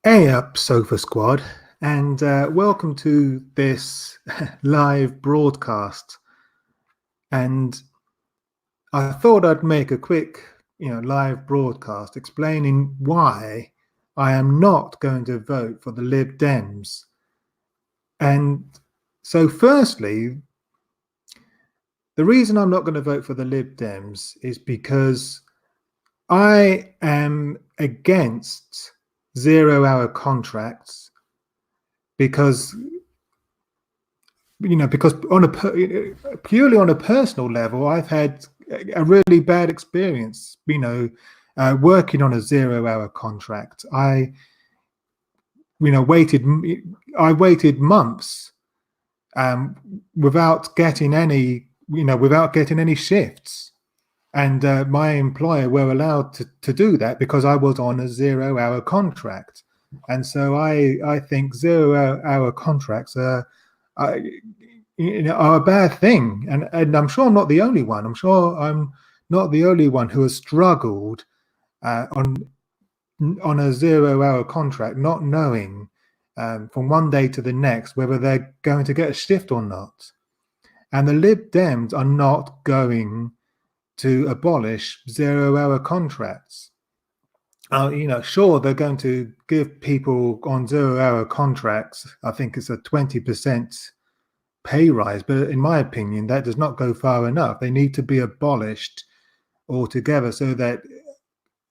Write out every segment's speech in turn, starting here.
Hey up, Sofa Squad, and welcome to this live broadcast. And I thought I'd make a quick, live broadcast explaining why I am not going to vote for the Lib Dems. And so, firstly, the reason I'm not going to vote for the Lib Dems is because I am against 0 hour contracts because because purely on a personal level, I've had a really bad experience, working on a 0 hour contract. I waited months without getting any shifts. And my employer were allowed to do that because I was on a 0 hour contract. And so I think 0 hour contracts are a bad thing. And I'm sure I'm not the only one. I'm sure I'm not the only one who has struggled on a 0 hour contract, not knowing from one day to the next whether they're going to get a shift or not. And the Lib Dems are not going to abolish 0 hour contracts. Sure, they're going to give people on 0 hour contracts, I think it's a 20% pay rise, but in my opinion, that does not go far enough. They need to be abolished altogether so that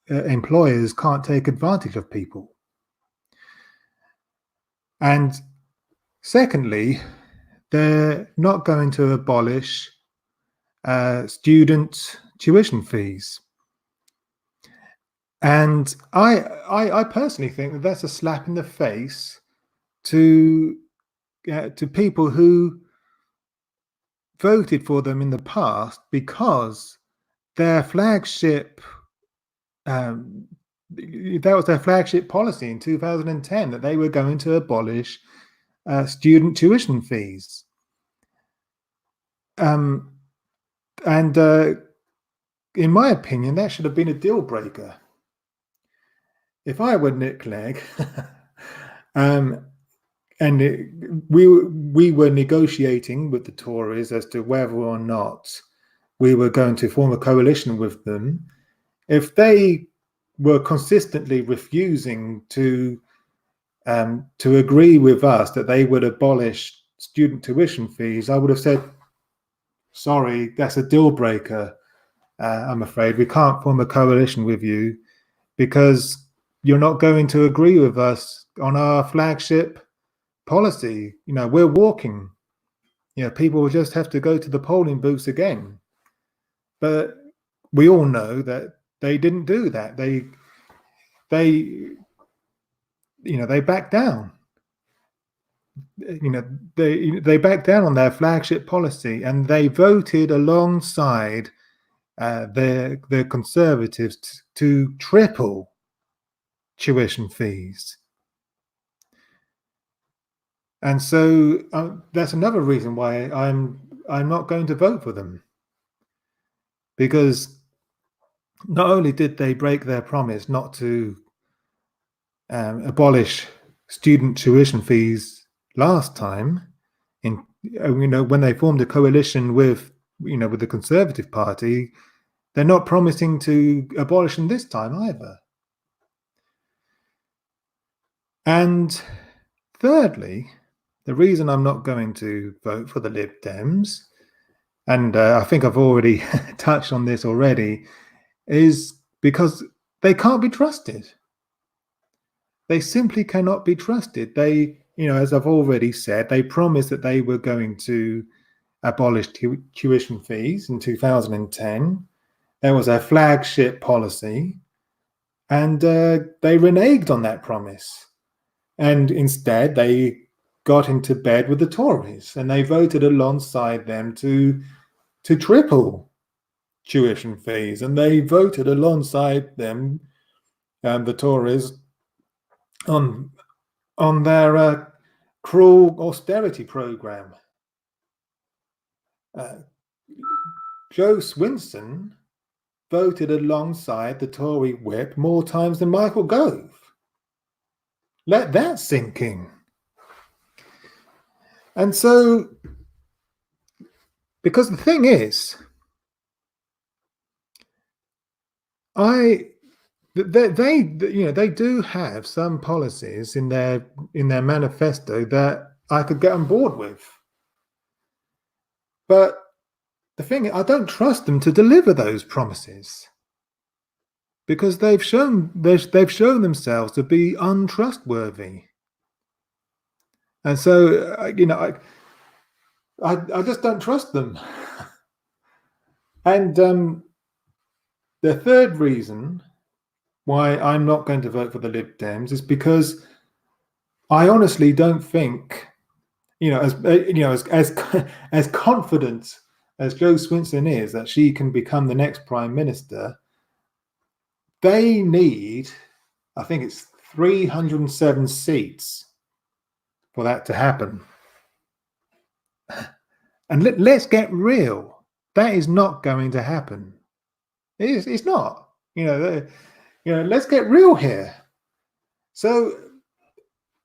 employers can't take advantage of people. And secondly, they're not going to abolish student tuition fees. And I personally think that that's a slap in the face to people who voted for them in the past because their flagship that was their flagship policy in 2010, that they were going to abolish student tuition fees. And in my opinion, that should have been a deal breaker. If I were Nick Clegg, and we were negotiating with the Tories as to whether or not we were going to form a coalition with them, if they were consistently refusing to agree with us that they would abolish student tuition fees, I would have said, sorry, that's a deal breaker. I'm afraid we can't form a coalition with you because you're not going to agree with us on our flagship policy. We're walking. People will just have to go to the polling booths again. But we all know that they didn't do that. They backed down. They backed down on their flagship policy, and they voted alongside the Conservatives to triple tuition fees. And so that's another reason why I'm not going to vote for them, because not only did they break their promise not to abolish student tuition fees last time, when they formed a coalition with the Conservative Party, they're not promising to abolish them this time either. And thirdly, the reason I'm not going to vote for the Lib Dems, and I think I've already touched on this already, is because they can't be trusted. They simply cannot be trusted. They, as I've already said, they promised that they were going to abolish tuition fees in 2010. That was their flagship policy. And they reneged on that promise. And instead, they got into bed with the Tories, and they voted alongside them to triple tuition fees. And they voted alongside them, the Tories, on their cruel austerity program. Joe Swinson voted alongside the Tory whip more times than Michael Gove. Let that sink in. And so, because the thing is, they do have some policies in their manifesto that I could get on board with. But the thing is, I don't trust them to deliver those promises, because they've shown themselves to be untrustworthy. And so, I just don't trust them. And the third reason why I'm not going to vote for the Lib Dems is because I honestly don't think, as confident as Jo Swinson is that she can become the next Prime Minister, they need, I think it's 307 seats for that to happen. And let's get real. That is not going to happen. It's not. Let's get real here. So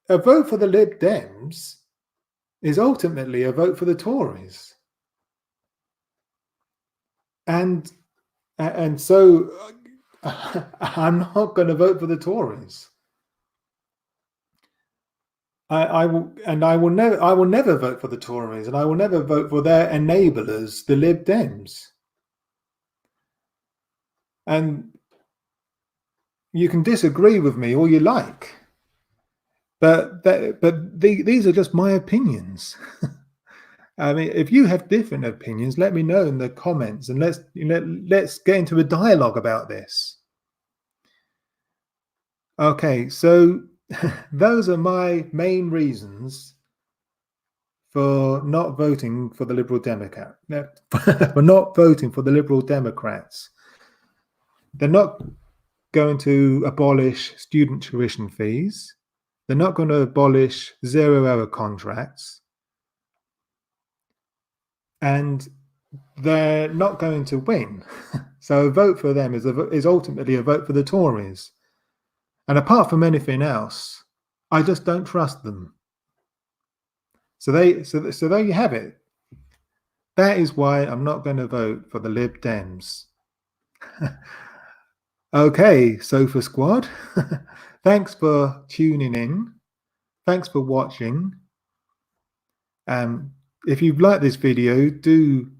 a vote for the Lib Dems is ultimately a vote for the Tories. And so I'm not going to vote for the Tories. I will never vote for the Tories, and I will never vote for their enablers, the Lib Dems. And you can disagree with me all you like, but these are just my opinions. I mean, if you have different opinions, let me know in the comments, and let's get into a dialogue about this. Okay, so those are my main reasons for not voting for the Liberal Democrat. For not voting for the Liberal Democrats. They're not going to abolish student tuition fees. They're not going to abolish 0-hour contracts. And they're not going to win. So a vote for them is ultimately a vote for the Tories. And apart from anything else, I just don't trust them. So there you have it. That is why I'm not going to vote for the Lib Dems. Okay, Sofa Squad. Thanks for tuning in. Thanks for watching. If you've liked this video, do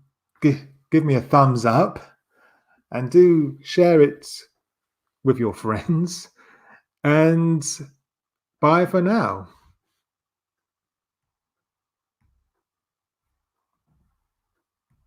give me a thumbs up, and do share it with your friends. And bye for now.